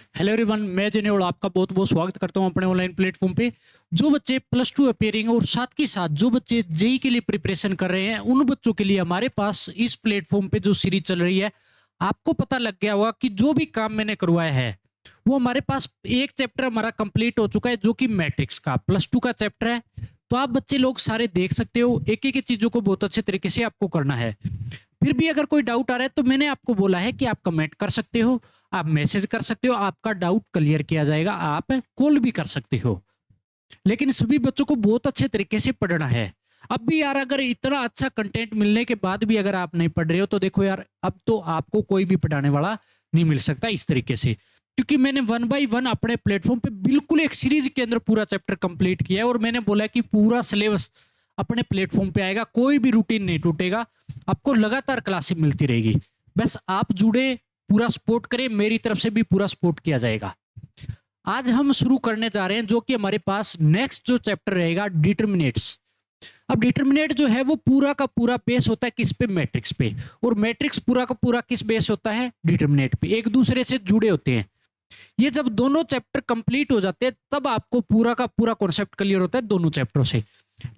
Hello everyone, मैं जिनेश और आपका बहुत बहुत स्वागत करता हूं अपने ऑनलाइन प्लेटफॉर्म पे। जो बच्चे प्लस टू अपेयरिंग और साथ के साथ जो बच्चे जेई के लिए प्रिपरेशन कर रहे हैं, उन बच्चों के लिए हमारे पास इस प्लेटफॉर्म पे जो सीरीज चल रही है, आपको पता लग गया होगा कि जो भी काम मैंने करवाया है वो हमारे पास एक चैप्टर हमारा कंप्लीट हो चुका है, जो कि मैट्रिक्स का प्लस टू का चैप्टर है। तो आप बच्चे लोग सारे देख सकते हो, एक एक चीजों को बहुत अच्छे तरीके से आपको करना है। फिर भी अगर कोई डाउट आ रहा है तो मैंने आपको बोला है कि आप कमेंट कर सकते हो, आप मैसेज कर सकते हो, आपका डाउट क्लियर किया जाएगा, आप कॉल भी कर सकते हो। लेकिन सभी बच्चों को बहुत अच्छे तरीके से पढ़ना है। अब भी यार, अगर इतना अच्छा कंटेंट मिलने के बाद भी अगर आप नहीं पढ़ रहे हो तो देखो यार, अब तो आपको कोई भी पढ़ाने वाला नहीं मिल सकता इस तरीके से। क्योंकि मैंने वन बाय वन अपने प्लेटफॉर्म पे बिल्कुल एक सीरीज के अंदर पूरा चैप्टर कंप्लीट किया है, और मैंने बोला कि पूरा सिलेबस अपने प्लेटफॉर्म पे आएगा, कोई भी रूटीन नहीं टूटेगा, आपको लगातार क्लासेस मिलती रहेगी। बस आप जुड़े, पूरा सपोर्ट करें, मेरी तरफ से भी पूरा सपोर्ट किया जाएगा। आज हम शुरू करने जा रहे हैं जो कि हमारे पास नेक्स्ट जो चैप्टर रहेगा, डिटर्मिनेट्स। अब डिटर्मिनेट जो है वो पूरा का पूरा बेस होता है किस पे? मैट्रिक्स पे। और मैट्रिक्स पूरा का पूरा किस बेस होता है? डिटर्मिनेट पे। एक दूसरे से जुड़े होते हैं। ये जब दोनों चैप्टर कंप्लीट हो जाते हैं तब आपको पूरा का पूरा कॉन्सेप्ट क्लियर होता है दोनों चैप्टरों से।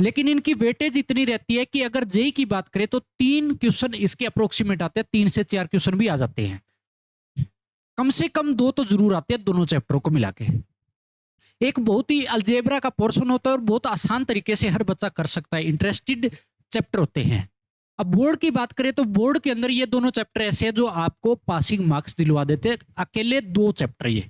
लेकिन इनकी वेटेज इतनी रहती है कि अगर जेई की बात करें तो 3 क्वेश्चन इसके अप्रोक्सीमेट आते हैं, 3 से 4 क्वेश्चन भी आ जाते हैं। कम से कम 2 तो जरूर आते हैं दोनों चैप्टरों को मिला के। एक बहुत ही अलजेब्रा का पोर्शन होता है और बहुत आसान तरीके से हर बच्चा कर सकता है, इंटरेस्टेड चैप्टर होते हैं। अब बोर्ड की बात करें तो बोर्ड के अंदर ये दोनों चैप्टर ऐसे हैं जो आपको पासिंग मार्क्स दिलवा देते हैं, अकेले 2 चैप्टर ये।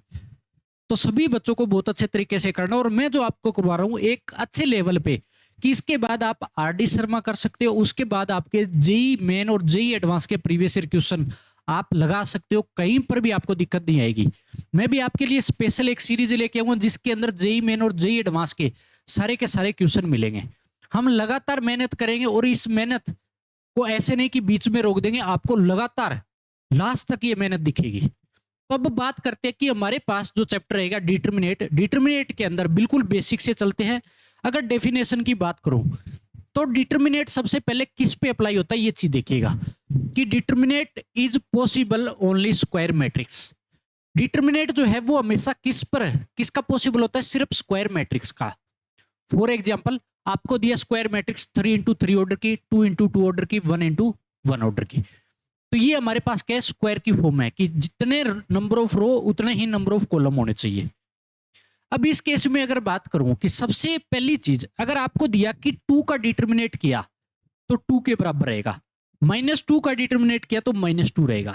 तो सभी बच्चों को बहुत अच्छे तरीके से करना, और मैं जो आपको करवा रहा हूँ एक अच्छे लेवल पे, कि इसके बाद आप आरडी शर्मा कर सकते हो, उसके बाद आपके जेई मेन और जेई एडवांस के प्रीवियस ईयर क्वेश्चन आप लगा सकते हो, कहीं पर भी आपको दिक्कत नहीं आएगी। मैं भी आपके लिए स्पेशल एक सीरीज लेके आऊंगा जिसके अंदर जेई मेन और जेई एडवांस के सारे क्वेश्चन मिलेंगे। हम लगातार मेहनत करेंगे, और इस मेहनत को ऐसे नहीं कि बीच में रोक देंगे, आपको लगातार लास्ट तक ये मेहनत दिखेगी। तो अब बात करते हैं कि हमारे पास जो चैप्टर रहेगा डिटर्मिनेट, डिटर्मिनेट के अंदर बिल्कुल बेसिक से चलते हैं। अगर डेफिनेशन की बात करूं तो डिटर्मिनेट सबसे पहले किस पे अप्लाई होता है ये चीज देखिएगा, कि determinate is possible only square matrix. Determinate जो है वो हमेशा किस पर, किसका पॉसिबल होता है? सिर्फ स्क्वायर मैट्रिक्स का। फॉर एग्जाम्पल, आपको दिया स्क्वायर मैट्रिक्स 3x3 ऑर्डर की, 2x2 ऑर्डर की, 1x1 ऑर्डर की। तो ये हमारे पास क्या है? स्क्वायर की फॉर्म है कि जितने नंबर ऑफ रो उतने ही नंबर ऑफ कॉलम होने चाहिए। अब इस केस में अगर बात करूं कि सबसे पहली चीज, अगर आपको दिया कि 2 का डिटर्मिनेट किया तो 2 के बराबर रहेगा, -2 का डिटर्मिनेट किया तो -2 रहेगा।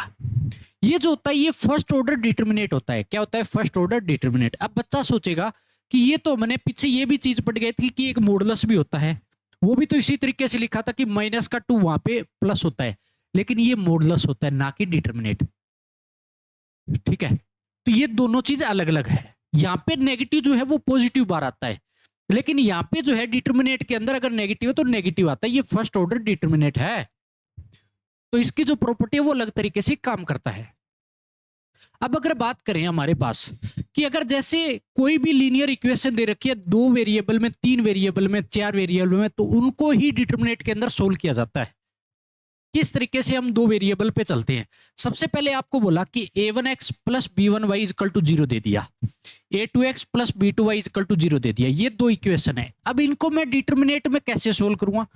ये जो होता है ये फर्स्ट ऑर्डर डिटर्मिनेट होता है। क्या होता है? First order determinate. अब बच्चा सोचेगा कि ये तो मैंने पीछे ये भी चीज पढ़ गई थी कि एक मॉडुलस भी होता है, वो भी तो इसी तरीके से लिखा था कि -2 वहां पे प्लस होता है, लेकिन ये मॉडुलस होता है ना कि डिटर्मिनेट। ठीक है, तो ये दोनों चीज अलग अलग है। यहाँ पे नेगेटिव जो है वो पॉजिटिव बार आता है, लेकिन यहाँ पे जो है डिटर्मिनेट के अंदर अगर नेगेटिव है तो नेगेटिव आता है। ये फर्स्ट ऑर्डर डिटर्मिनेट है, तो इसकी जो प्रॉपर्टी है वो अलग तरीके से काम करता है। अब अगर बात करें हमारे पास कि अगर जैसे कोई भी लीनियर इक्वेशन दे रखी है 2 वेरिएबल में, 3 वेरिएबल में, 4 वेरिएबल में, तो उनको ही डिटर्मिनेट के अंदर सोल्व किया जाता है। किस तरीके से? हम 2 वेरिएबल पे चलते हैं। सबसे पहले आपको बोला कि a1x plus b1y equal to 0 दे दिया, a2x plus b2y equal to 0 दे दिया। ये 2 इक्वेशन है। अब इनको मैं डिटर्मिनेट में कैसे सोल्व करूंगा?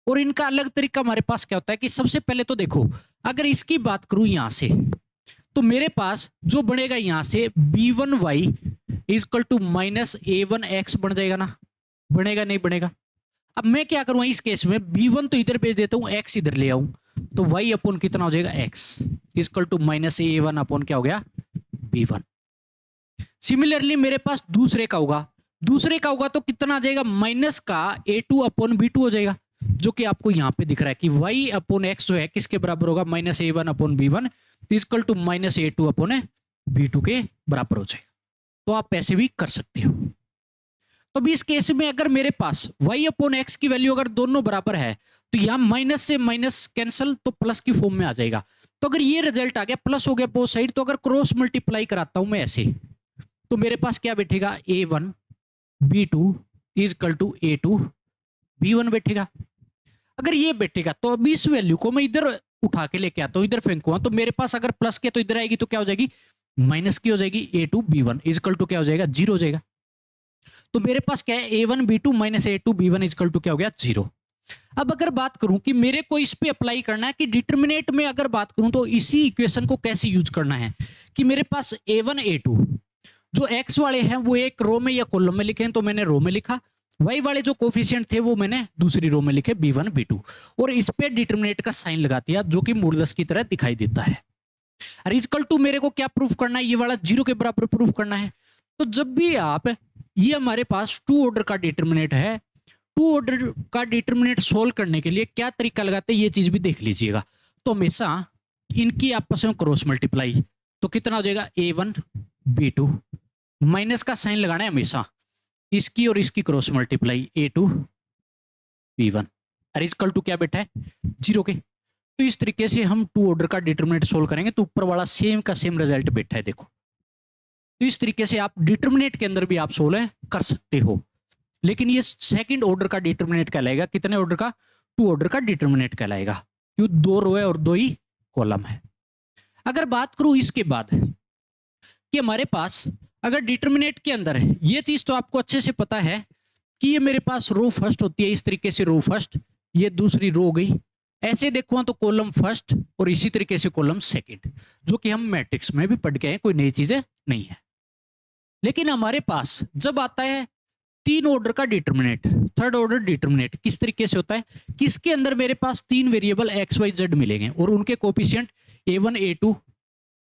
और इनका अलग तरीका हमारे पास क्या होता है कि सबसे पहले तो देखो, अगर इसकी बात करूं यहां से, तो मेरे पास जो बनेगा यहां से b1y इक्वल टू -a1x बन जाएगा ना? बनेगा नहीं बनेगा? अब मैं क्या करूंगा इस केस में, b1 तो इधर भेज देता हूं, x इधर ले आऊं, तो y अपॉन कितना हो जाएगा? x equal to -a1 upon क्या हो गया? b1। सिमिलरली मेरे पास दूसरे का होगा, दूसरे का होगा तो कितना आ जाएगा? माइनस का a2 अपॉन b2 हो जाएगा, जो कि आपको यहां पे दिख रहा है कि y अपॉन x जो है किसके बराबर होगा? -a1 upon b1 equal to -a2 upon b2 के बराबर हो जाएगा। तो आप ऐसे भी कर सकते हो। तो अभी इस केस में अगर मेरे पास y अपॉन एक्स की वैल्यू अगर दोनों बराबर है तो यहां माइनस से माइनस कैंसल, तो प्लस की फॉर्म में आ जाएगा। तो अगर ये रिजल्ट आ गया, प्लस हो गया बोथ साइड, तो अगर क्रॉस मल्टीप्लाई कराता हूं मैं ऐसे, तो मेरे पास क्या बैठेगा? a1 b2 equal to a2 b1 बैठेगा। अगर ये बैठेगा तो अभी इस वैल्यू को मैं इधर उठा के लेके आता हूं, इधर फेंकूंगा, तो मेरे पास अगर प्लस के तो इधर आएगी तो क्या हो जाएगी? माइनस की हो जाएगी A2 B1 इजकल टू क्या हो जाएगा 0 हो जाएगा। तो मेरे पास क्या है A1 B2 minus A2 B1 is equal to क्या हो गया 0। अब अगर बात करूं कि मेरे को इस पे अप्लाई करना है कि डिटर्मिनेट में अगर बात करूं तो इसी इक्वेशन को कैसे यूज करना है कि मेरे पास A1 A2 जो x वाले हैं वो एक रो में या कॉलम में लिखे हैं तो मैंने रो में लिखा, y वाले जो कोफिशिएंट थे वो मैंने दूसरी रो में लिखे B1 B2 और इस पे डिटर्मिनेट का साइन लगा दिया जो कि मॉडुलस की तरह दिखाई देता है। और इक्वल टू मेरे को क्या प्रूफ करना है, ये वाला 0 के बराबर प्रूफ करना है। तो जब भी आप ये हमारे पास 2 ऑर्डर का डिटर्मिनेट है, 2 ऑर्डर का डिटर्मिनेट सोल्व करने के लिए क्या तरीका लगाते हैं ये चीज भी देख लीजिएगा। तो हमेशा इनकी आपस में क्रॉस मल्टीप्लाई, तो कितना हो जाएगा A1 B2 माइनस का साइन लगाना है हमेशा, इसकी और इसकी क्रॉस मल्टीप्लाई A2 B1 और इक्वल टू क्या बैठा है 0 के। तो इस तरीके से हम 2 ऑर्डर का डिटर्मिनेट सोल्व करेंगे तो ऊपर वाला सेम का सेम रिजल्ट बैठा है देखो। तो इस तरीके से आप डिटर्मिनेट के अंदर भी आप सोल्व कर सकते हो, लेकिन ये सेकंड ऑर्डर का डिटर्मिनेट कहलाएगा। कितने ऑर्डर का 2 ऑर्डर का डिटर्मिनेट कहलाएगा क्यों 2 रो है और 2 ही कॉलम है। अगर बात करूं इसके बाद कि हमारे पास अगर डिटर्मिनेट के अंदर है, ये चीज तो आपको अच्छे से पता है कि ये मेरे पास रो फर्स्ट होती है, इस तरीके से रो फर्स्ट, ये दूसरी रो गई, ऐसे देखो तो कॉलम फर्स्ट और इसी तरीके से कॉलम सेकंड, जो कि हम मैट्रिक्स में भी पढ़ के आए, कोई नई चीजें नहीं है। लेकिन हमारे पास जब आता है 3 ऑर्डर का डिटर्मिनेट, थर्ड ऑर्डर डिटर्मिनेट, किस तरीके से होता है, किसके अंदर मेरे पास 3 वेरिएबल एक्स वाई जेड मिलेंगे और उनके कोफिशिएंट A1 A2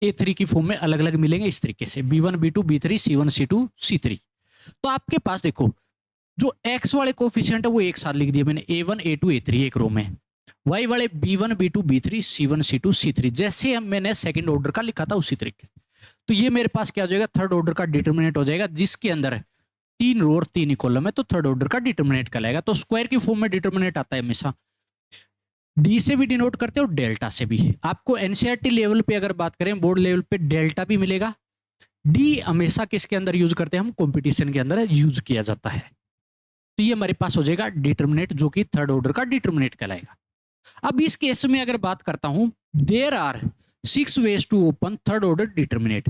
A3 की फॉर्म में अलग अलग मिलेंगे, इस तरीके से B1 B2 B3 C1 C2 C3। तो आपके पास देखो जो x वाले कोफिशिएंट है वो एक साथ लिख दिए मैंने A1 A2 A3 एक रो में, y वाले B1 B2 B3 C1 C2 C3 जैसे मैंने सेकंड ऑर्डर का लिखा था उसी तरीके। तो ये मेरे पास क्या हो जाएगा थर्ड ऑर्डर का डिटर्मिनेट हो जाएगा, जिसके अंदर 3 रो और 3 ही कॉलम है, तो थर्ड ऑर्डर का डिटर्मिनेट कहलाएगा। तो स्क्वायर की फॉर्म में डिटर्मिनेट आता है हमेशा, डी से भी डिनोट करते हैं और डेल्टा से भी। आपको एनसीईआरटी लेवल पे अगर बात करें, बोर्ड लेवल पे डेल्टा भी मिलेगा। डी हमेशा किसके अंदर यूज करते हैं हम, कंपटीशन के अंदर यूज किया जाता है। तो ये हमारे पास हो जाएगा डिटर्मिनेट जो कि थर्ड ऑर्डर का डिटर्मिनेट कहलाएगा। अब इस केस में अगर बात करता हूं, there are 6 ways to open third order determinant.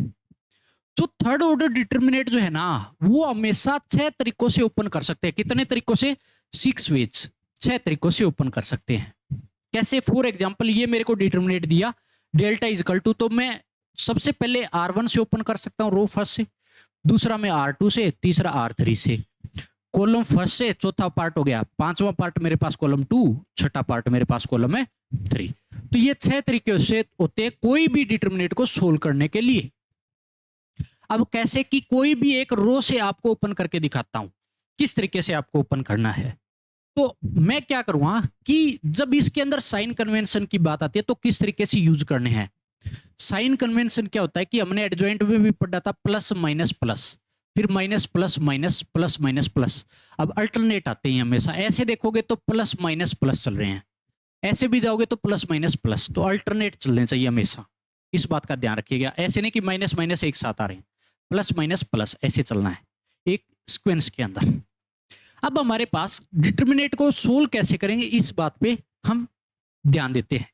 जो थर्ड ऑर्डर डिटर्मिनेट जो है ना वो हमेशा 6 तरीकों से ओपन कर सकते हैं। कितने तरीकों से, 6 वेज, 6 तरीकों से ओपन कर सकते हैं। कैसे, फॉर एग्जांपल ये मेरे को डिटर्मिनेट दिया डेल्टा इज इक्वल टू, तो मैं सबसे पहले R1 से ओपन कर सकता हूं रो फर्स्ट से, दूसरा मैं R2 से, तीसरा R3 से, कॉलम फर्स्ट से, चौथा पार्ट हो गया, पांचवा पार्ट मेरे पास कॉलम 2, छठा पार्ट मेरे पास कॉलम है 3। तो ये 6 तरीके से होते हैं कोई भी डिटर्मिनेट को सोल्व करने के लिए। अब कैसे कि कोई भी एक रो से आपको ओपन करके दिखाता हूं किस तरीके से आपको ओपन करना है। तो मैं क्या करूंगा कि जब इसके अंदर साइन कन्वेंशन की बात आती है तो किस तरीके से यूज करने हैं। साइन कन्वेंशन क्या होता है कि हमने एडजॉइंट में भी पढ़ा था, प्लस माइनस प्लस, फिर minus plus minus plus minus plus. अब अल्टरनेट आते हैं हमेशा, ऐसे देखोगे तो प्लस माइनस प्लस चल रहे हैं, ऐसे भी जाओगे तो प्लस माइनस प्लस, तो अल्टरनेट चलने चाहिए हमेशा, इस बात का ध्यान रखिएगा। ऐसे नहीं कि माइनस माइनस एक साथ आ रहे हैं, प्लस माइनस प्लस ऐसे चलना है एक सीक्वेंस के अंदर। अब हमारे पास डिटर्मिनेट को सोल्व कैसे करेंगे इस बात पे हम ध्यान देते हैं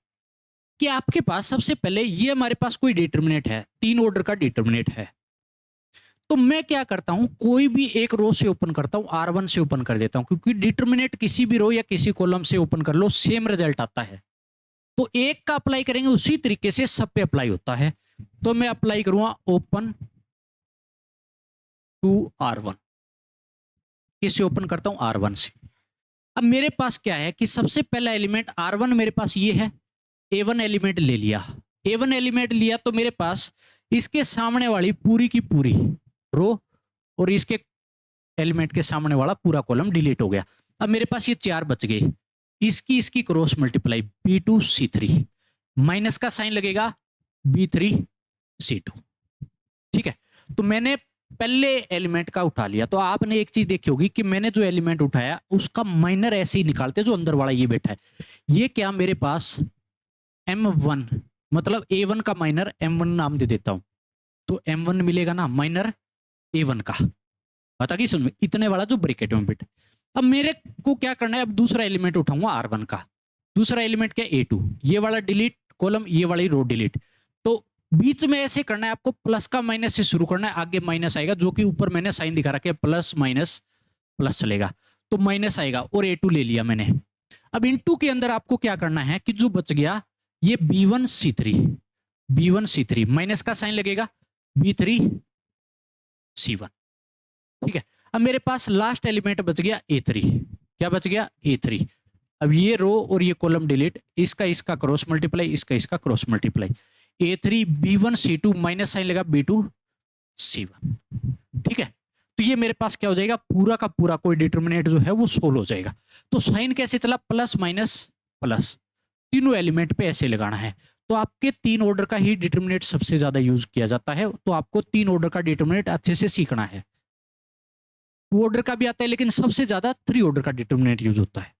कि आपके पास सबसे पहले ये हमारे पास कोई डिटर्मिनेट है, 3 ऑर्डर का डिटर्मिनेट है। तो मैं क्या करता हूं, कोई भी एक रो से ओपन करता हूं, R1 से ओपन कर देता हूं, क्योंकि डिटर्मिनेट किसी भी रो या किसी कॉलम से ओपन कर लो सेम रिजल्ट आता है। तो एक का अप्लाई करेंगे उसी तरीके से सब पे अप्लाई होता है। तो मैं अप्लाई करूंगा ओपन टू R1, किससे ओपन करता हूं, R1 से। अब मेरे पास क्या है कि सबसे पहला एलिमेंट R1 मेरे पास ये है, A1 एलिमेंट ले लिया, A1 एलिमेंट लिया तो मेरे पास इसके सामने वाली पूरी की पूरी रो और इसके एलिमेंट के सामने वाला पूरा कॉलम डिलीट हो गया। अब मेरे पास ये 4 बच गए, इसकी cross multiply B2 C3, minus का साइन लगेगा B3 C2। ठीक है, तो मैंने पहले एलिमेंट का उठा लिया। तो आपने एक चीज देखी होगी कि मैंने जो एलिमेंट उठाया उसका माइनर ऐसे ही निकालते जो अंदर वाला ये बैठा है। ये क्या मेरे पास M1, मतलब A1 का माइनर M1 नाम दे देता हूं, तो M1 मिलेगा ना माइनर A1 का, पता कि समझ में, इतने वाला जो ब्रैकेट में बैठा। अब मेरे को क्या करना है, अब दूसरा एलिमेंट उठाऊंगा R1 का, दूसरा एलिमेंट क्या A2, ये वाला डिलीट कॉलम, ये वाली रो डिलीट। तो बीच में ऐसे करना है आपको, प्लस का माइनस से शुरू करना है, आगे माइनस आएगा, जो कि ऊपर मैंने साइन दिखा रखा है, प्लस माइनस प्लस चलेगा तो माइनस आएगा, और A2 ले लिया मैंने। अब इनटू के अंदर आपको क्या करना है कि जो बच गया ये B1C3 माइनस का साइन लगेगा, B3C1, ठीक है। अब मेरे पास लास्ट एलिमेंट बच गया A3, क्या बच गया A3। अब ये रो और ये कॉलम डिलीट, इसका क्रॉस मल्टीप्लाई, इसका cross multiply, A3 B1C2 minus sign लगा B2C1, ठीक है। तो ये मेरे पास क्या हो जाएगा, पूरा का पूरा कोई डिटर्मिनेंट जो है वो सोल्व हो जाएगा। तो साइन कैसे चला, प्लस माइनस प्लस, तीनों एलिमेंट पे ऐसे लगाना है। तो आपके 3 ऑर्डर का ही डिटर्मिनेंट सबसे ज्यादा यूज किया जाता है, तो आपको 3 ऑर्डर का डिटर्मिनेंट अच्छे से सीखना है। 2 ऑर्डर का भी आता है, लेकिन सबसे ज्यादा 3 ऑर्डर का डिटर्मिनेंट यूज होता है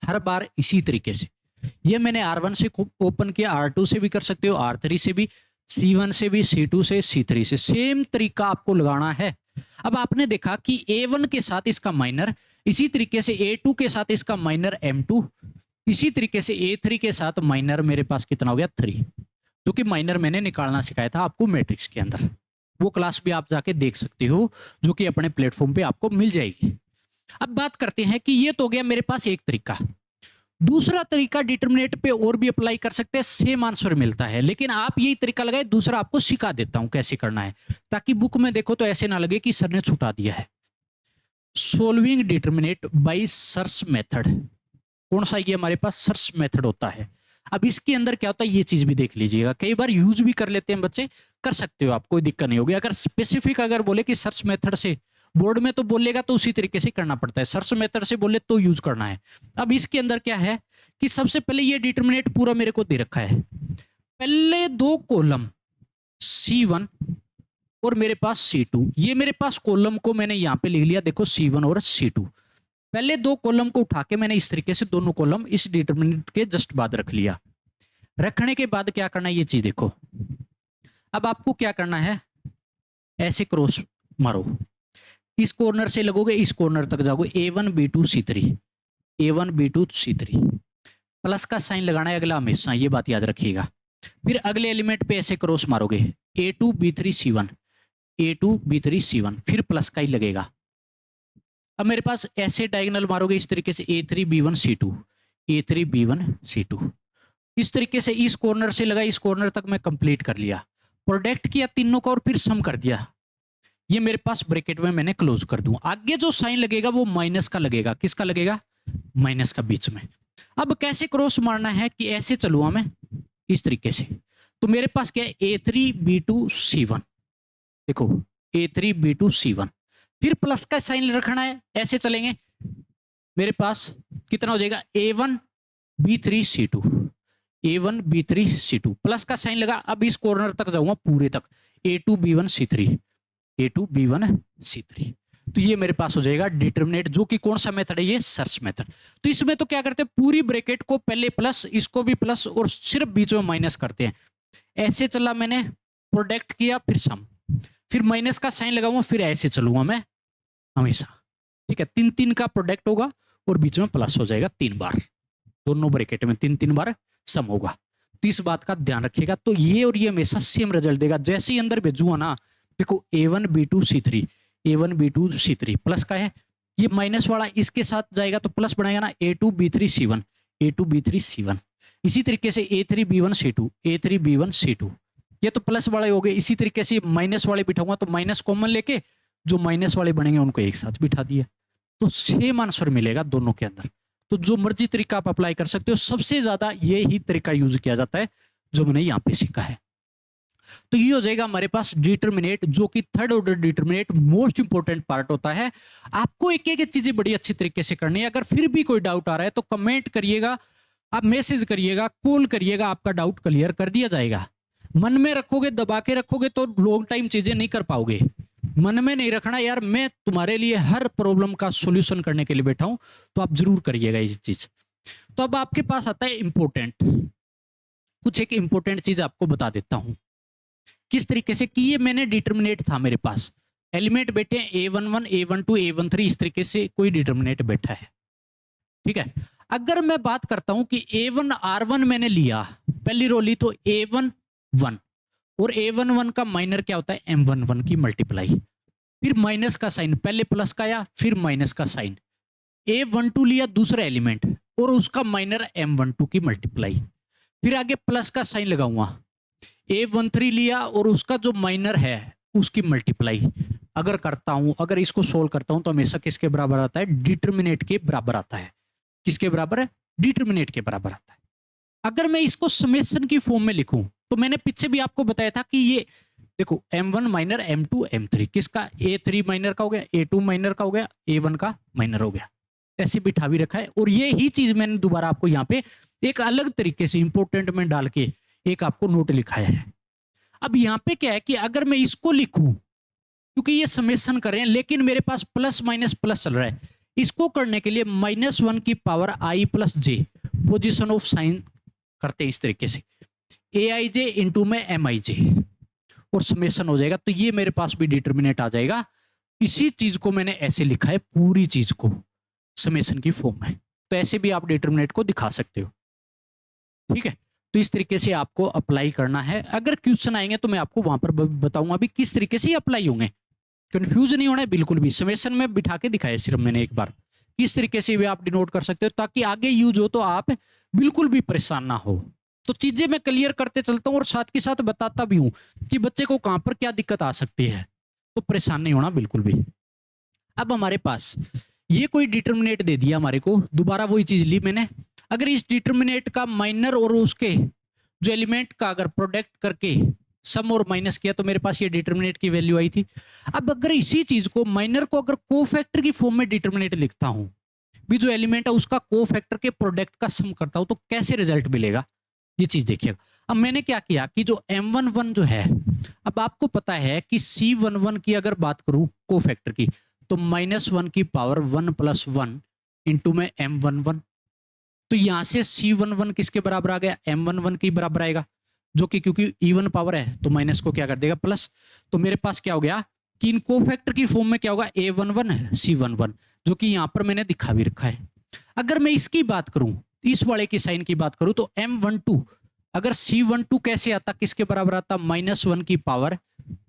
हर बार इसी तरीके से। ये मैंने R1 से ओपन किया, R2 से भी कर सकते हो, R3 से भी, C1 से भी, C2 से, C3 से, सेम तरीका आपको लगाना है। अब आपने देखा कि A1 के साथ इसका माइनर, इसी तरीके से A2 के साथ इसका माइनर M2, इसी तरीके से A3 के साथ माइनर मेरे पास कितना हो गया 3, जो कि माइनर मैंने निकालना सिखाया था आपको मैट्रिक्स के अंदर। वो क्लास भी आप जाके देख सकते हो, जो कि अपने प्लेटफॉर्म पे आपको मिल जाएगी। अब बात करते हैं कि ये तो हो गया मेरे पास एक तरीका। दूसरा तरीका डिटर्मिनेंट पे और भी अप्लाई कर सकते हैं, सेम आंसर मिलता है, लेकिन आप यही तरीका लगाए, दूसरा आपको सिखा देता हूं कैसे करना है, ताकि बुक में देखो तो ऐसे ना लगे कि सर ने छुटा दिया है। Solving determinant by search method, कौन सा ये हमारे पास सर्च मेथड होता है। अब इसके अंदर क्या होता है ये चीज भी देख लीजिएगा, कई बार यूज भी कर लेते हैं बच्चे, कर सकते हो आप, कोई दिक्कत नहीं होगी। अगर स्पेसिफिक अगर बोले कि सर्च मेथड से, बोर्ड में तो बोलेगा तो उसी तरीके से करना पड़ता है, सर्च मेथड से बोले तो यूज करना है। अब इसके अंदर क्या है कि सबसे पहले ये डिटर्मिनेंट पूरा मेरे को दे रखा है, पहले 2 कॉलम C1 और मेरे पास C2, ये मेरे पास कॉलम को मैंने यहां पे लिख लिया, देखो C1 और C2। पहले 2 कॉलम को उठा के मैंने इस तरीके से दोनों कॉलम इस डिटर्मिनेंट के जस्ट बाद रख लिया। रखने के बाद क्या करना है ये चीज देखो, अब आपको क्या करना है, ऐसे क्रॉस मारो, इस कॉर्नर से लगोगे इस कॉर्नर तक जाओगे, A1 B2 C3, A1 B2 C3, plus का साइन लगाना है अगला हमेशा, ये बात याद रखिएगा। फिर अगले एलिमेंट पे ऐसे क्रॉस मारोगे, A2 B3 C1, A2 B3 C1, फिर प्लस का ही लगेगा। अब मेरे पास ऐसे डायगोनल मारोगे इस तरीके से, A3 B1 C2, A3 B1 C2, इस तरीके से इस कॉर्नर से लगा इस कॉर्नर तक मैं कंप्लीट कर लिया, प्रोडक्ट किया तीनों का और फिर सम कर दिया। ये मेरे पास ब्रैकेट में मैंने क्लोज कर दूं, आगे जो साइन लगेगा वो माइनस का लगेगा, किसका लगेगा, माइनस का बीच में। अब कैसे क्रॉस मारना है कि ऐसे चलूंगा मैं इस तरीके से, तो मेरे पास क्या है A3 B2 C1, देखो A3 B2 C1, फिर प्लस का साइन रखना है, ऐसे चलेंगे, मेरे पास कितना हो जाएगा A1 B3 C2, A1 B3 C2, plus का साइन लगा। अब इस कॉर्नर तक जाऊंगा पूरे तक, A2 B1 C3, A2 B1 C3, तो ये मेरे पास हो जाएगा डिटर्मिनेंट, जो कि कौन सा मेथड है, ये सर्च मेथड। तो इसमें तो क्या करते हैं, पूरी ब्रैकेट को पहले प्लस, इसको भी प्लस, और सिर्फ बीच में माइनस करते हैं। ऐसे चला मैंने, प्रोडक्ट किया, फिर सम, फिर माइनस का साइन लगाऊंगा, फिर ऐसे चलूंगा मैं हमेशा, ठीक है। 3 का प्रोडक्ट होगा और बीच में प्लस हो जाएगा 3 बार, दोनों ब्रैकेट में 3 बार सम होगा। तो इस बात का ध्यान रखिएगा। तो ये और ये हमेशा सेम रिजल्ट देगा, जैसे ही अंदर भेजूंगा ना, देखो A1 B2 C3, A1 B2 C3, plus का है, ये माइनस वाला इसके साथ जाएगा तो प्लस बनाएगा ना, A2 B3 C1, A2 B3 C1, इसी तरीके से A3 B1 C2, A3 B1 C2, ये तो प्लस वाले हो गए। इसी तरीके से माइनस वाले बिठाऊंगा तो माइनस कॉमन लेके जो माइनस वाले बनेंगे उनको एक साथ बिठा दिया, तो सेम आंसर मिलेगा दोनों के अंदर। तो जो मर्जी तरीका आप अप्लाई कर सकते हो, सबसे ज्यादा ये ही तरीका यूज किया जाता है जो मैंने यहाँ पे सीखा है। तो ये हो जाएगा हमारे पास डिटर्मिनेट, जो कि third order determinate most important part होता है। आपको एक एक चीजें बड़ी अच्छी तरीके से करनी है। अगर फिर भी कोई डाउट आ रहा है तो कमेंट करिएगा, आप मैसेज करिएगा, कॉल करिएगा, आपका डाउट क्लियर कर दिया जाएगा। मन में रखोगे, दबा के रखोगे तो लॉन्ग टाइम चीजें नहीं कर पाओगे। मन में नहीं रखना, यार मैं तुम्हारे लिए हर प्रॉब्लम का सॉल्यूशन करने के लिए बैठा हूं, तो आप जरूर करिएगा इस चीज। तो अब आपके पास आता है इंपोर्टेंट, कुछ एक इंपोर्टेंट चीज आपको बता देता हूं किस तरीके से कि ये मैंने डिटर्मिनेट था, मेरे पास एलिमेंट बैठे हैं A11 A12 A13, इस तरीके से कोई डिटर्मिनेट बैठा है, ठीक है। अगर मैं बात करता हूं कि A1 R1 मैंने लिया, पहली रो ली तो A1 1, और A11 का माइनर क्या होता है, M11 की मल्टीप्लाई, फिर माइनस का साइन, पहले प्लस का आया फिर माइनस का साइन, A12 लिया दूसरा एलिमेंट और उसका माइनर M12 की मल्टीप्लाई, फिर आगे प्लस का साइन लगाऊंगा, A13 लिया और उसका जो माइनर है उसकी मल्टीप्लाई। अगर करता हूं, अगर इसको सोल्व करता हूं तो हमेशा किसके बराबर आता है, डिटर्मिनेट के बराबर आता है। किसके बराबर है, डिटर्मिनेट के बराबर आता है। अगर मैं इसको समेशन की फॉर्म में लिखूं तो मैंने पीछे भी आपको बताया था कि ये देखो M1 माइनर M2 M3, किसका, A3 माइनर का हो गया, A2 माइनर का हो गया, A1 का माइनर हो गया, ऐसे बिठा भी रखा है। और ये ही चीज मैंने दोबारा आपको यहाँ पे एक अलग तरीके से इंपोर्टेंट में डाल के एक आपको नोट लिखाया है। अब यहाँ पे क्या है कि अगर मैं इसको लिखूं, क्योंकि ये समेशन कर रहे हैं लेकिन मेरे पास प्लस माइनस प्लस चल रहा है, इसको करने के लिए -1 की power i plus J, position of sine करते हैं इस तरीके से, aij इंटू में mij, और समेशन हो जाएगा। तो ये मेरे पास भी डिटर्मिनेट आ जाएगा। इसी चीज को मैंने ऐसे लिखा है, पूरी चीज को समेशन की फॉर्म में। तो ऐसे भी आप डिटर्मिनेट को दिखा सकते हो, ठीक है। तो इस तरीके से आपको अप्लाई करना है। अगर क्वेश्चन आएंगे तो मैं आपको वहां पर बताऊंगा अभी किस तरीके से अप्लाई होंगे। कंफ्यूज नहीं होना है बिल्कुल भी, समेशन में बिठा के दिखाया सिर्फ मैंने एक बार, किस तरीके से भी आप डिनोट कर सकते हो ताकि आगे यूज हो तो आप बिल्कुल भी परेशान ना हो। तो चीजें मैं क्लियर करते चलता हूँ और साथ के साथ बताता भी हूँ कि बच्चे को कहां पर क्या दिक्कत आ सकती है, तो परेशान नहीं होना बिल्कुल भी। अब हमारे पास ये कोई डिटर्मिनेट दे दिया हमारे को, दोबारा वही चीज ली मैंने। अगर इस डिटर्मिनेट का माइनर और उसके जो एलिमेंट का अगर प्रोडक्ट करके सम और माइनस किया तो मेरे पास ये डिटर्मिनेट की वैल्यू आई थी। अब अगर इसी चीज को माइनर को अगर कोफैक्टर की फॉर्म में डिटर्मिनेट लिखता हूं, भी जो एलिमेंट है उसका कोफैक्टर के प्रोडक्ट का सम करता हूं, तो कैसे रिजल्ट मिलेगा, ये चीज देखिएगा। अब मैंने क्या किया कि जो M11 जो है, अब आपको पता है कि C11 की अगर बात करूं कोफैक्टर की, तो -1 की पावर 1 + 1 इंटू में M11, तो यहां से C11 किसके बराबर आ गया, M11 की बराबर आएगा, जो कि क्योंकि इवन पावर है तो माइनस को क्या कर देगा, प्लस। तो मेरे पास क्या हो गया कि इन कोफैक्टर की फॉर्म में क्या होगा, A11 C11, जो कि यहां पर मैंने दिखा भी रखा है। अगर मैं इसकी बात करूं, इस वाले की साइन की बात करूं, तो M12 अगर C12 कैसे आता, किसके बराबर आता, -1 की पावर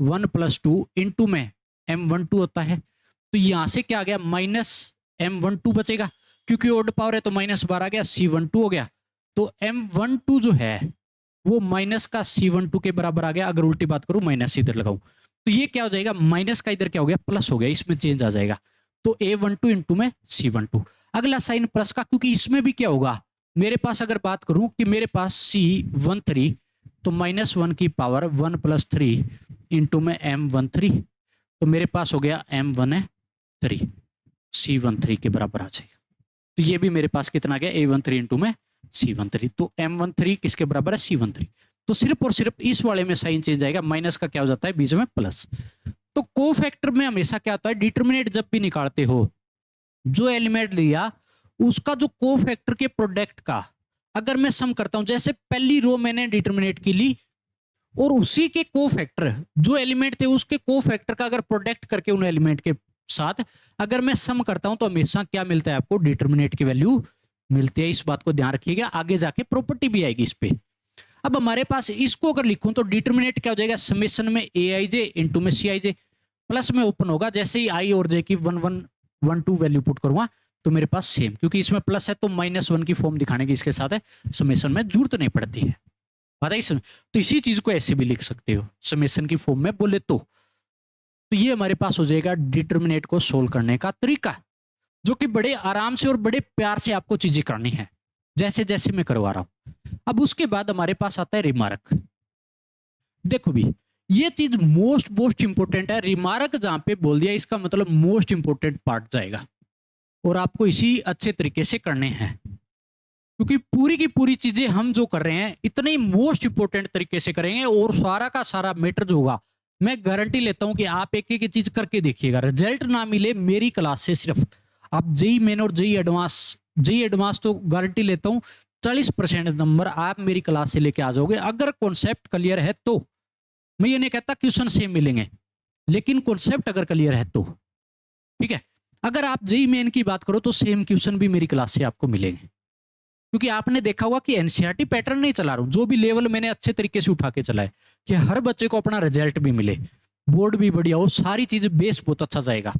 1 + 2 इंटू में M12 होता है। तो यहां से क्या आ गया, -M12 बचेगा, क्योंकि ओड पावर है तो -12 आ गया, C12 हो गया। तो M12 जो है वो माइनस का C12 के बराबर आ गया। अगर उल्टी बात करूं, माइनस इधर लगाऊं, तो ये क्या हो जाएगा, माइनस का इधर क्या हो गया, प्लस हो गया, इसमें चेंज आ जाएगा। तो A12 इंटू में C12, अगला साइन प्लस का, क्योंकि इसमें भी क्या होगा, मेरे पास अगर बात करूं कि मेरे पास C13, तो -1 की पावर 1 + 3 इंटू में M13, तो मेरे पास हो गया M13, C13 के बराबर आ जाएगा। तो ये भी मेरे पास कितना गया, A13 इंटू में C13, तो M13 किसके बराबर है, C13। तो सिर्फ और सिर्फ इस वाले में साइन चेंज आएगा, माइनस का क्या हो जाता है बीच में प्लस। तो कोफैक्टर में हमेशा क्या होता है, डिटर्मिनेट जब भी निकालते हो, जो एलिमेंट लिया उसका जो कोफैक्टर के प्रोडक्ट का अगर मैं सम करता हूं, जैसे पहली रो मैंने डिटर्मिनेट की ली और उसी के कोफैक्टर जो एलिमेंट थे उसके कोफैक्टर का अगर प्रोडक्ट करके उन एलिमेंट के साथ अगर मैं सम करता हूं, तो हमेशा क्या मिलता है आपको, डिटर्मिनेट की वैल्यू मिलती है। इस बात को ध्यान रखिएगा, आगे जाके प्रॉपर्टी भी आएगी इस पे। अब हमारे पास इसको अगर लिखूं तो डिटर्मिनेट क्या हो जाएगा, समेशन में aij इंटू में Cij, प्लस में ओपन होगा, जैसे ही i और j की 1 1 1 2 वैल्यू पुट करूंगा तो मेरे पास सेम, क्योंकि इसमें प्लस है तो -1 की फॉर्म दिखाने की इसके साथ है, समेशन में जरूरत नहीं पड़ती है, पता है। तो इसी चीज को ऐसे भी लिख सकते हो समेशन की फॉर्म में बोले तो ये हमारे पास हो जाएगा डिटर्मिनेट को सोल्व करने का तरीका, जो कि बड़े आराम से और बड़े प्यार से आपको चीजें करनी है, जैसे जैसे मैं करवा रहा हूं। अब उसके बाद हमारे पास आता है रिमार्क। देखो भी ये चीज मोस्ट इंपोर्टेंट है, रिमार्क जहां पे बोल दिया इसका मतलब मोस्ट इंपोर्टेंट पार्ट जाएगा और आपको इसी अच्छे तरीके से करने हैं, क्योंकि पूरी की पूरी चीजें हम जो कर रहे हैं इतने ही मोस्ट इंपोर्टेंट तरीके से करेंगे और सारा का सारा मैटर जो होगा मैं गारंटी लेता हूं कि आप एक एक चीज करके देखिएगा, रिजल्ट ना मिले मेरी क्लास से, सिर्फ आप जेई मेन और जेई एडवांस तो गारंटी लेता हूं 40% नंबर आप मेरी क्लास से लेके आ जाओगे, अगर कॉन्सेप्ट क्लियर है तो। मैं ये नहीं कहता क्वेश्चन सेम मिलेंगे, लेकिन कॉन्सेप्ट अगर क्लियर है तो, ठीक है। अगर आप जेई मेन की बात करो तो सेम क्वेश्चन भी मेरी क्लास से आपको मिलेंगे, क्योंकि आपने देखा होगा कि एनसीईआरटी पैटर्न नहीं चला रहा हूं, जो भी लेवल मैंने अच्छे तरीके से उठा के चलाए कि हर बच्चे को अपना रिजल्ट भी मिले, बोर्ड भी बढ़िया हो, सारी चीजें बेस बहुत अच्छा जाएगा।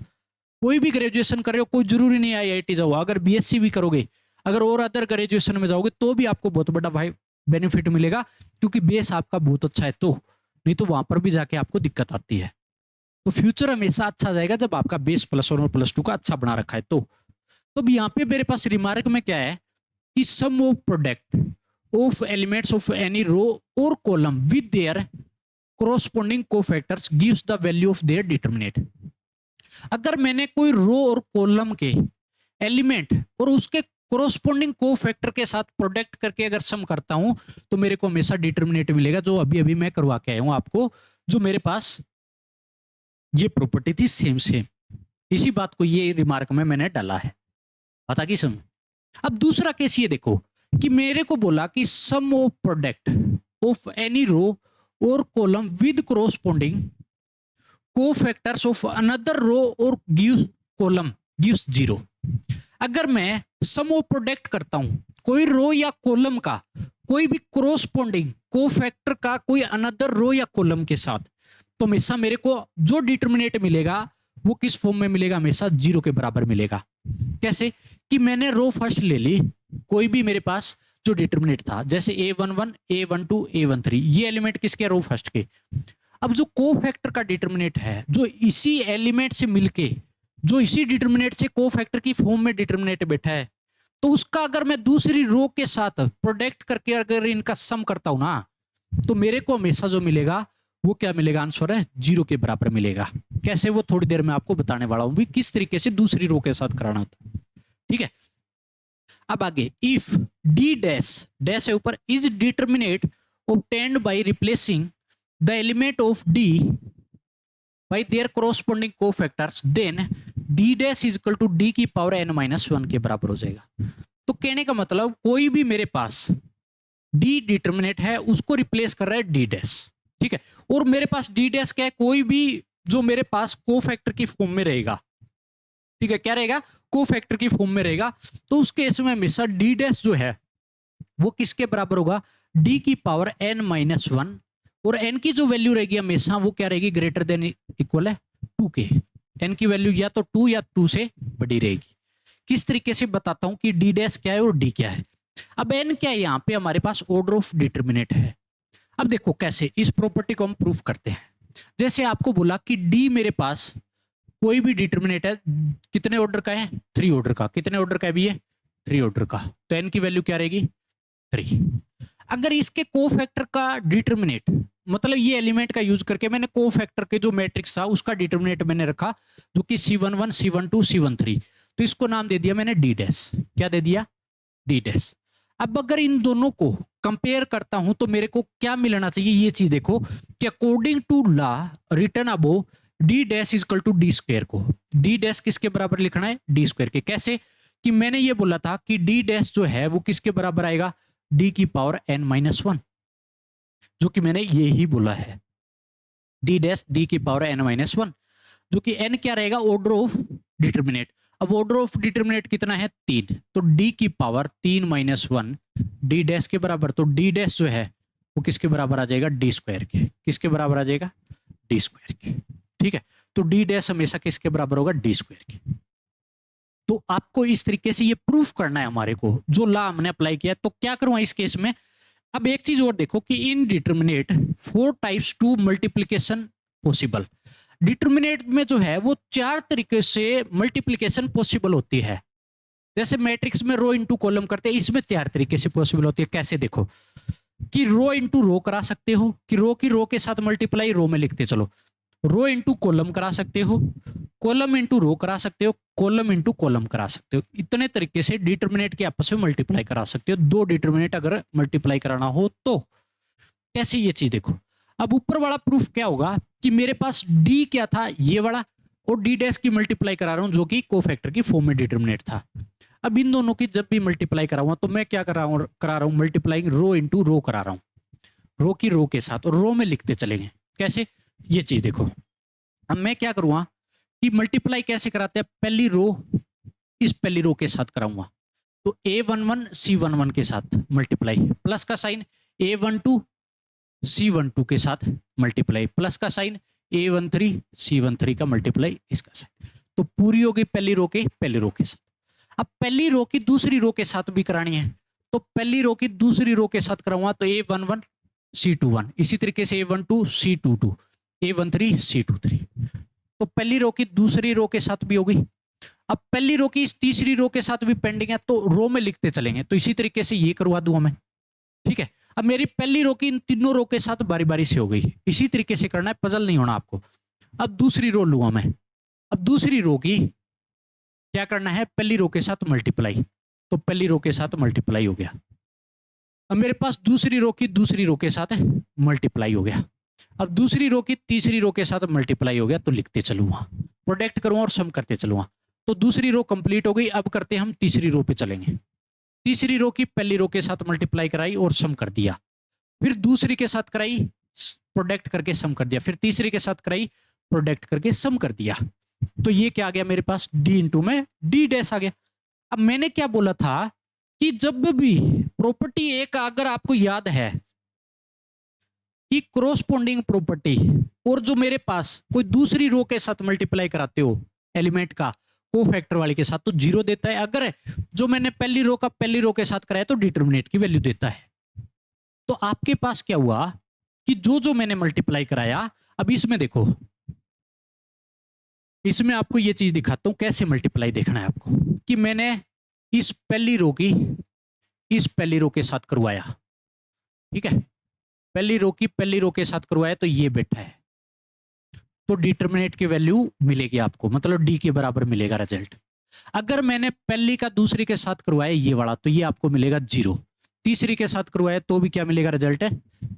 कोई भी ग्रेजुएशन कर रहे हो, कोई जरूरी नहीं आईआईटी जाओ, अगर बीएससी भी करोगे, अगर और अदर ग्रेजुएशन में जाओगे तो भी आपको बहुत बड़ा भाई बेनिफिट मिलेगा, क्योंकि बेस आपका बहुत अच्छा है। तो नहीं तो वहां पर भी जाके आपको दिक्कत आती है। तो फ्यूचर हमेशा अच्छा जाएगा जब आपका बेस +1 और +2 का अच्छा बना रखा है। तो अब यहाँ पे मेरे पास रिमार्क में क्या है कि sum of product of elements of any row और column with their corresponding cofactors gives the value of their determinant। अगर मैंने कोई रो और कॉलम के एलिमेंट और उसके कोरोस्पोंडिंग कोफैक्टर के साथ प्रोडक्ट करके अगर सम करता हूं तो मेरे को हमेशा डिटर्मिनेट मिलेगा, जो अभी अभी मैं करवा के आया हूं आपको, जो मेरे पास ये प्रॉपर्टी थी सेम सेम। इसी बात को ये रिमार्क में मैंने डाला है, पता की समझ। अब दूसरा केस ये देखो कि मेरे को बोला कि sum of product of any row और column with corresponding cofactors of another row और गिव कॉलम गिव्स 0। अगर मैं सम ऑफ प्रोडक्ट करता हूं कोई रो या कॉलम का कोई भी कोरोस्पोंडिंग कोफैक्टर का कोई अनदर रो या कॉलम के साथ, तो हमेशा मेरे को जो डिटर्मिनेट मिलेगा वो किस फॉर्म में मिलेगा, हमेशा 0 के बराबर मिलेगा। कैसे कि मैंने रो फर्स्ट ले ली, कोई भी मेरे पास जो डिटर्मिनेट था, जैसे A11 A12 A13, ये एलिमेंट किसके, रो फर्स्ट के। अब जो कोफैक्टर का डिटर्मिनेट है, जो इसी एलिमेंट से मिलके जो इसी डिटर्मिनेट से कोफैक्टर की फॉर्म में डिटर्मिनेट बैठा है, तो उसका अगर मैं दूसरी रो के साथ प्रोडक्ट करके अगर इनका सम करता हूं ना, तो मेरे को हमेशा जो मिलेगा वो क्या मिलेगा, आंसर है 0 के बराबर मिलेगा। कैसे, वो थोड़ी देर में आपको बताने वाला हूं भी किस तरीके से दूसरी रो के साथ कराना होता है। ठीक है, अब आगे, इफ डी डैश डैश है ऊपर is determinate obtained by replacing the element of d by their corresponding cofactors, then d dash is equal to d की पावर n-1 के बराबर हो जाएगा। तो कहने का मतलब कोई भी मेरे पास d डिटर्मिनेट है उसको रिप्लेस कर रहा है d डैश, ठीक है, और मेरे पास d डैश क्या है, कोई भी जो मेरे पास कोफैक्टर की फॉर्म में रहेगा, ठीक है, क्या रहेगा, कोफैक्टर की फॉर्म में रहेगा, तो उस केस में हमेशा d डैश जो है वो किसके बराबर होगा, d की पावर n-1, और n की जो वैल्यू रहेगी हमेशा वो क्या रहेगी, ग्रेटर देन इक्वल है 2 के। n की वैल्यू या तो 2 या 2 से बड़ी रहेगी। किस तरीके से बताता हूं कि d डैश क्या है और d क्या है। अब n क्या है, यहां पे हमारे पास ऑर्डर ऑफ डिटर्मिनेट है। अब देखो कैसे इस प्रॉपर्टी को हम प्रूफ करते हैं। जैसे आपको बोला कि d मेरे पास कोई भी डिटर्मिनेट है, कितने ऑर्डर का है, 3 ऑर्डर का। कितने ऑर्डर का है भी है, 3 ऑर्डर का, तो n की वैल्यू क्या रहेगी, 3। अगर इसके कोफैक्टर का डिटर्मिनेट, मतलब ये एलिमेंट का यूज करके मैंने कोफैक्टर के जो मैट्रिक्स था उसका डिटर्मिनेट मैंने रखा, जो कि C11 C12 C13, तो इसको नाम दे दिया मैंने d डैश। क्या दे दिया, d डैश। अब अगर इन दोनों को कंपेयर करता हूं तो मेरे को क्या मिलना चाहिए, ये चीज देखो कि according to law written above d dash is equal to d square को d डैश किसके बराबर लिखना है, d स्क्वायर के। कैसे कि मैंने ये बोला था कि d डैश जो है वो किसके बराबर आएगा, d की पावर n-1, जो कि मैंने ये ही बोला है, d डैश d की पावर n-1, जो कि n क्या रहेगा, ऑर्डर ऑफ डिटर्मिनेट। अब ऑर्डर ऑफ डिटर्मिनेट कितना है, 3, तो d की पावर 3-1 d डैश के बराबर, तो d डैश जो है वो किसके बराबर आ जाएगा, d स्क्वायर के। किसके बराबर आ जाएगा, d स्क्वायर के। ठीक है, तो d डैश हमेशा किसके बराबर होगा, d स्क्वायर के। तो आपको इस तरीके से ये प्रूफ करना है हमारे को, जो लॉ हमने अप्लाई किया। तो क्या करूं इस केस में, अब एक चीज और देखो कि इन determinant 4 types two multiplication possible. Determinant में जो है वो 4 तरीके से मल्टीप्लिकेशन पॉसिबल होती है। जैसे मैट्रिक्स में रो इनटू कॉलम करते हैं, इसमें 4 तरीके से पॉसिबल होती है। कैसे देखो कि रो इनटू रो करा सकते हो, कि रो की रो के साथ मल्टीप्लाई रो में लिखते चलो, रो इनटू कॉलम करा सकते हो, कॉलम इनटू रो करा सकते हो, कॉलम इनटू कॉलम करा सकते हो। इतने तरीके से डिटर्मिनेट के आपस में मल्टीप्लाई करा सकते हो, 2 डिटर्मिनेट अगर मल्टीप्लाई कराना हो तो। कैसे, ये चीज देखो। अब ऊपर वाला प्रूफ क्या होगा कि मेरे पास d क्या था, ये वाला, और d डैश की मल्टीप्लाई करा रहा हूं जो कि कोफैक्टर की फॉर्म में डिटर्मिनेट था। अब इन दोनों की जब भी मल्टीप्लाई कराऊंगा तो मैं क्या करा रहा हूं, मल्टीप्लाइंग रो इनटू रो करा रहा हूं, रो की रो के साथ, और रो में लिखते चलेंगे। कैसे, ये चीज देखो। अब मैं क्या करूंगा कि मल्टीप्लाई कैसे कराते हैं, पहली रो इस पहली रो के साथ कराऊंगा, तो A11 C11 के साथ मल्टीप्लाई, प्लस का साइन A12 C12 के साथ मल्टीप्लाई, प्लस का साइन A13 C13 का मल्टीप्लाई, इसका साइन। तो पूरी होगी पहली रो के पहली रो के साथ। अब पहली रो की दूसरी रो के साथ भी करानी है, तो पहली रो की दूसरी रो के साथ कराऊंगा तो A11 C21, इसी तरीके से A12 C22, A13 C23। तो पहली रो की दूसरी रो के साथ भी होगी। अब पहली रो की इस तीसरी रो के साथ भी पेंडिंग है, तो रो में लिखते चलेंगे। तो इसी तरीके से ये करवा दूंगा मैं, ठीक है। अब मेरी पहली रो की इन तीनों रो के साथ बारी बारी से हो गई, इसी तरीके से करना है, पजल नहीं होना आपको। अब दूसरी रो लूंगा मैं, अब दूसरी रो की क्या करना है, पहली रो के साथ मल्टीप्लाई, तो पहली रो के साथ मल्टीप्लाई हो गया। अब मेरे पास दूसरी रो की दूसरी रो के साथ मल्टीप्लाई हो गया। अब दूसरी रो की तीसरी रो के साथ मल्टीप्लाई हो गया, तो लिखते चलूंगा, प्रोडक्ट करूंगा और सम करते चलूंगा। तो दूसरी रो कंप्लीट हो गई। अब करते हम तीसरी रो पे चलेंगे। तीसरी रो की पहली रो के साथ मल्टीप्लाई कराई और सम कर दिया, फिर दूसरी के साथ कराई, प्रोडक्ट करके सम कर दिया, फिर तीसरी के साथ कराई, प्रोडक्ट करके सम कर दिया। तो ये क्या आ गया मेरे पास, डी इंटू में डी डैश आ गया। अब मैंने क्या बोला था कि जब भी प्रॉपर्टी एक, अगर आपको याद है कि क्रॉसपोंडिंग प्रॉपर्टी, और जो मेरे पास कोई दूसरी रो के साथ मल्टीप्लाई कराते हो एलिमेंट का कोफैक्टर वाले के साथ, तो जीरो देता है। अगर जो मैंने पहली रो का पहली रो के साथ कराया तो डिटरमिनेंट की वैल्यू देता है। तो आपके पास क्या हुआ कि जो जो मैंने मल्टीप्लाई कराया, अब इसमें देखो, इसमें आपको ये चीज दिखाता हूं कैसे मल्टीप्लाई देखना है आपको, कि मैंने इस पहली रो की इस पहली रो के साथ करवाया, ठीक है, पहली रो की पहली रो के साथ करवाया, तो ये बैठा है, तो डिटरमिनेंट की वैल्यू मिलेगी आपको, मतलब डी के बराबर मिलेगा रिजल्ट। अगर मैंने पहली का दूसरी के साथ करवाया ये वाला, तो ये आपको मिलेगा जीरो। तीसरी के साथ करवाया तो भी क्या मिलेगा, रिजल्ट है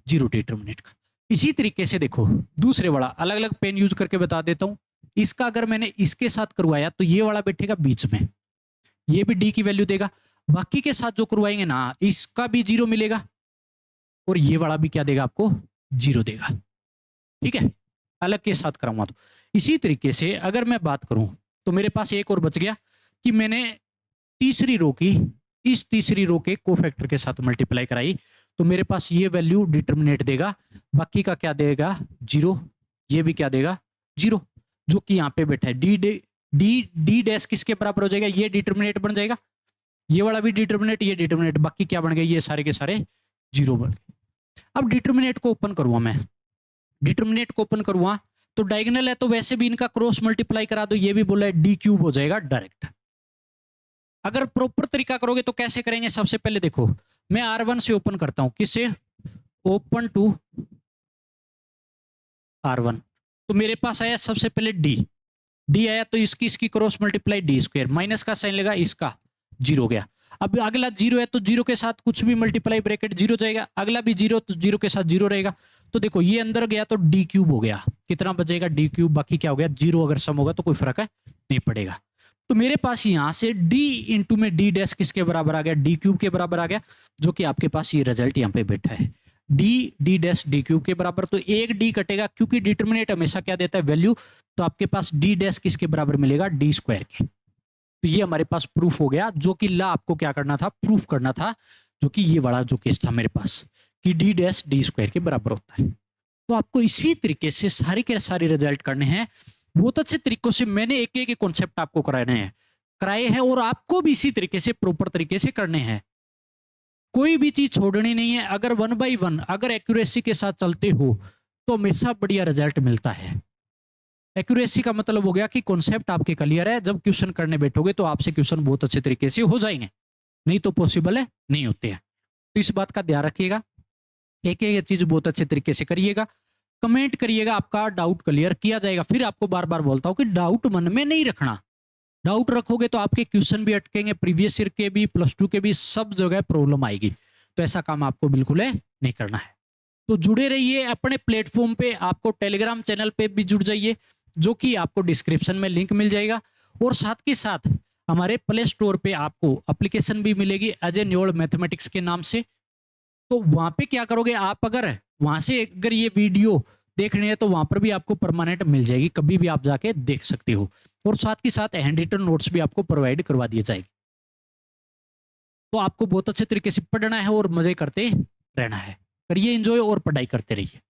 जीरो डिटरमिनेंट का। इसी तरीके से देखो दूसरे वाला, अलग अलग पेन यूज करके बता देता हूं। इसका अगर मैंने इसके साथ करवाया तो ये वाला बैठेगा बीच में, ये भी डी की वैल्यू देगा। बाकी के साथ जो करवाएंगे ना, इसका भी जीरो मिलेगा, और ये वाला भी क्या देगा आपको, जीरो देगा, ठीक है, अलग के साथ कराऊंगा तो। इसी तरीके से अगर मैं बात करूं तो मेरे पास एक और बच गया कि मैंने तीसरी रो की इस तीसरी रो के कोफैक्टर के साथ मल्टीप्लाई कराई, तो मेरे पास ये वैल्यू डिटरमिनेंट देगा, बाकी का क्या देगा, जीरो, ये भी क्या देगा, जीरो, जो कि यहाँ पे बैठा है। डी डी डी डैश किसके बराबर हो जाएगा, ये डिटरमिनेंट बन जाएगा, ये वाला भी डिटरमिनेंट, ये डिटरमिनेंट, बाकी क्या बन गए, ये सारे के सारे जीरो बन गए। अब डिटरमिनेंट को ओपन करूंगा मैं, डिटरमिनेंट को ओपन करूंगा तो डायगोनल है, तो वैसे भी इनका क्रॉस मल्टीप्लाई करा दो, ये भी बोला है डी क्यूब हो जाएगा डायरेक्ट। अगर प्रॉपर तरीका करोगे तो कैसे करेंगे, सबसे पहले देखो मैं R1 से ओपन करता हूं, किससे, ओपन टू R1, तो मेरे पास आया सबसे पहले डी आया, तो इसकी इसकी cross multiply D square, minus का साइन लगा, इसका जीरो गया। अब अगला जीरो है तो जीरो के साथ कुछ भी मल्टीप्लाई ब्रैकेट जीरो जाएगा, अगला भी जीरो, तो जीरो के साथ जीरो रहेगा। तो देखो ये अंदर गया तो डी क्यूब हो गया, कितना बचेगा, डी क्यूब, बाकी क्या हो गया, जीरो। अगर सम होगा तो कोई फर्क है नहीं पड़ेगा। तो मेरे पास यहां से डी इंटू में डी डैश किसके बराबर आ गया, डी क्यूब के बराबर आ गया, जो कि आपके पास ये रिजल्ट यहाँ पे बैठा है, डी डैश डी क्यूब के बराबर। तो एक डी कटेगा, क्योंकि डिटरमिनेंट हमेशा क्या देता है, वैल्यू, तो आपके पास डी डैश किसके बराबर मिलेगा, डी स्क्वायर के। तो ये हमारे पास प्रूफ हो गया, जो कि ला आपको क्या करना था, प्रूफ करना था, जो कि ये वाला जो केस था मेरे पास, कि डी डैश डी स्क्वायर के बराबर होता है। तो आपको इसी तरीके से सारे के सारे रिजल्ट करने हैं, बहुत अच्छे तरीकों से मैंने एक एक कॉन्सेप्ट आपको कराए हैं, और आपको भी इसी तरीके से प्रॉपर तरीके से करने हैं, कोई भी चीज छोड़नी नहीं है। अगर 1 बाई 1 अगर एक्यूरेसी के साथ चलते हो तो हमेशा बढ़िया रिजल्ट मिलता है। एक्यूरेसी का मतलब हो गया कि कॉन्सेप्ट आपके क्लियर है, जब क्वेश्चन करने बैठोगे तो आपसे क्वेश्चन बहुत अच्छे तरीके से हो जाएंगे, नहीं तो पॉसिबल है नहीं होते हैं। तो इस बात का ध्यान रखिएगा, एक एक चीज बहुत अच्छे तरीके से करिएगा, कमेंट करिएगा, आपका डाउट क्लियर किया जाएगा। फिर आपको बार बार बोलता हूं कि डाउट मन में नहीं रखना, डाउट रखोगे तो आपके क्वेश्चन भी अटकेंगे, प्रीवियस ईयर के भी, +2 के भी, सब जगह प्रॉब्लम आएगी। तो ऐसा काम आपको बिल्कुल नहीं करना है। तो जुड़े रहिए अपने प्लेटफॉर्म पे, आपको टेलीग्राम चैनल पे भी जुड़ जाइए, जो कि आपको डिस्क्रिप्शन में लिंक मिल जाएगा, और साथ के साथ हमारे प्ले स्टोर पे आपको एप्लीकेशन भी मिलेगी अजय न्योल मैथमेटिक्स के नाम से। तो वहां पे क्या करोगे आप, अगर वहां से अगर ये वीडियो देखने है तो वहां पर भी आपको परमानेंट मिल जाएगी, कभी भी आप जाके देख सकते हो, और साथ के साथ हैंड रिटन नोट्स भी आपको प्रोवाइड करवा दिए जाएंगे। तो आपको बहुत अच्छे तरीके से पढ़ना है और मजे करते रहना है। करिए एंजॉय और पढ़ाई करते रहिए।